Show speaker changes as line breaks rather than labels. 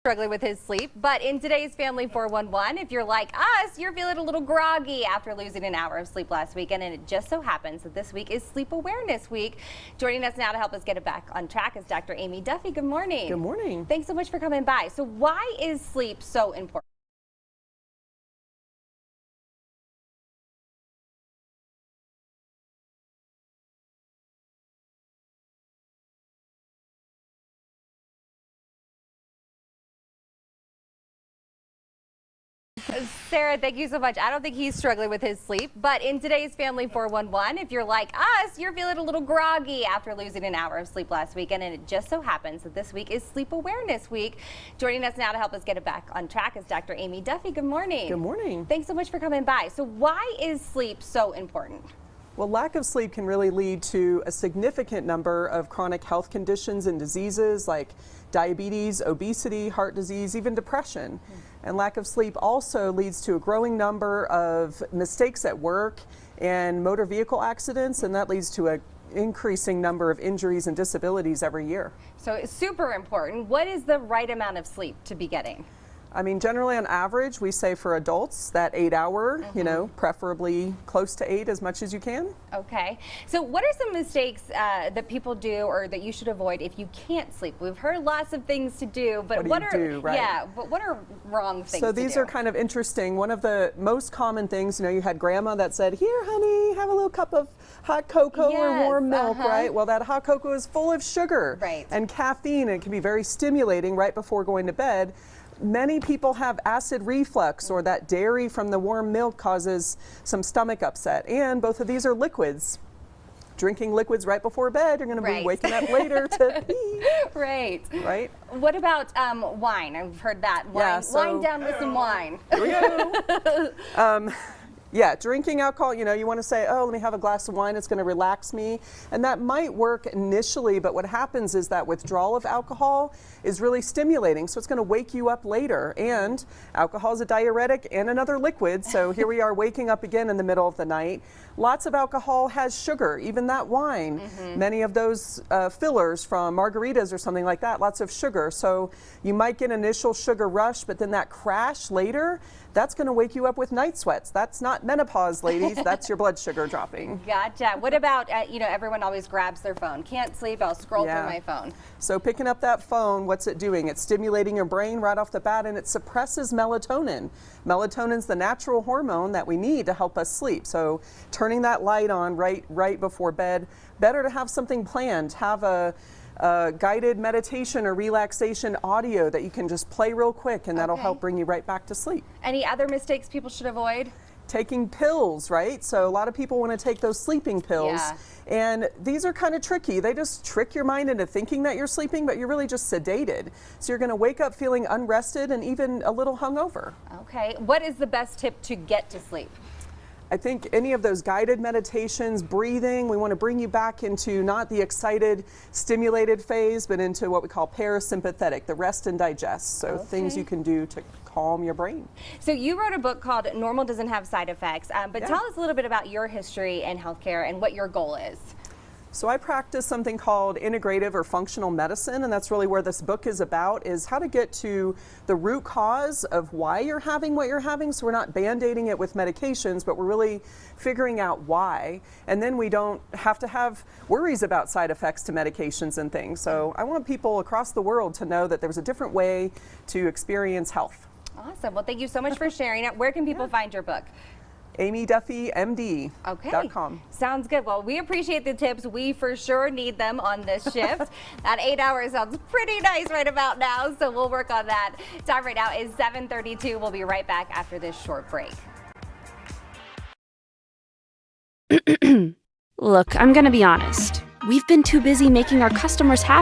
Struggling with his sleep, but in today's Family 411, if you're like us, you're feeling a little groggy after losing an hour of sleep last weekend, and it just so happens that this week is Sleep Awareness Week. Joining us now to help us get it back on track is Dr. Amy Duffy. Good morning.
Good morning.
Thanks so much for coming by. So why is sleep so important? Sarah, thank you so much. I don't think he's struggling with his sleep, but in today's Family 411, if you're like us, you're feeling a little groggy after losing an hour of sleep last weekend, and it just so happens that this week is Sleep Awareness Week. Joining us now to help us get it back on track is Dr. Amy Duffy. Good morning.
Good morning.
Thanks so much for coming by. So why is sleep so important?
Well, lack of sleep can really lead to a significant number of chronic health conditions and diseases like diabetes, obesity, heart disease, even depression. And lack of sleep also leads to a growing number of mistakes at work and motor vehicle accidents, and that leads to an increasing number of injuries and disabilities every year.
So it's super important. What is the right amount of sleep to be getting?
I mean, generally on average, we say for adults that 8 hour, preferably close to 8 as much as you can.
Okay. So what are some mistakes that people do or that you should avoid if you can't sleep? We've heard lots of things to do, but what are wrong things to do?
So these are kind of interesting. One of the most common things, you had grandma that said, "Here, honey, have a little cup of hot cocoa or warm milk," right? Well, that hot cocoa is full of sugar and caffeine, and it can be very stimulating right before going to bed. Many people have acid reflux, or that dairy from the warm milk causes some stomach upset, and both of these are liquids. Drinking liquids right before bed, you're going to be waking up later to pee. Right.
What about wine? I've heard that. Wine down with some wine.
Here we go. Yeah, drinking alcohol, you want to say, oh, let me have a glass of wine, it's going to relax me. And that might work initially, but what happens is that withdrawal of alcohol is really stimulating, so it's going to wake you up later. And alcohol is a diuretic and another liquid, so here we are waking up again in the middle of the night. Lots of alcohol has sugar, even that wine. Many of those fillers from margaritas or something like that, lots of sugar. So you might get an initial sugar rush, but then that crash later, that's going to wake you up with night sweats. That's not menopause, ladies. That's your blood sugar dropping.
Gotcha. What about, everyone always grabs their phone. Can't sleep, I'll scroll through my phone.
So picking up that phone, what's it doing? It's stimulating your brain right off the bat, and it suppresses melatonin. Melatonin's the natural hormone that we need to help us sleep. So turning that light on right before bed, better to have something planned. Have a guided meditation or relaxation audio that you can just play real quick, and that'll help bring you right back to sleep.
Any other mistakes people should avoid?
Taking pills, right? So a lot of people want to take those sleeping pills, and these are kind of tricky. They just trick your mind into thinking that you're sleeping, but you're really just sedated. So you're going to wake up feeling unrested and even a little hungover.
Okay. What is the best tip to get to sleep?
I think any of those guided meditations, breathing, we want to bring you back into not the excited, stimulated phase, but into what we call parasympathetic, the rest and digest. So things you can do to calm your brain.
So you wrote a book called Normal Doesn't Have Side Effects, but tell us a little bit about your history in healthcare and what your goal is.
So I practice something called integrative or functional medicine, and that's really where this book is about, is how to get to the root cause of why you're having what you're having. So we're not band-aiding it with medications, but we're really figuring out why. And then we don't have to have worries about side effects to medications and things. So I want people across the world to know that there's a different way to experience health.
Awesome. Well, thank you so much for sharing it. Where can people find your book?
AmyDuffyMD.com.
Sounds good. Well, we appreciate the tips. We for sure need them on this shift. That 8 hours sounds pretty nice right about now, so we'll work on that. Time right now is 7:32. We'll be right back after this short break.
Look, I'm gonna be honest. We've been too busy making our customers happy.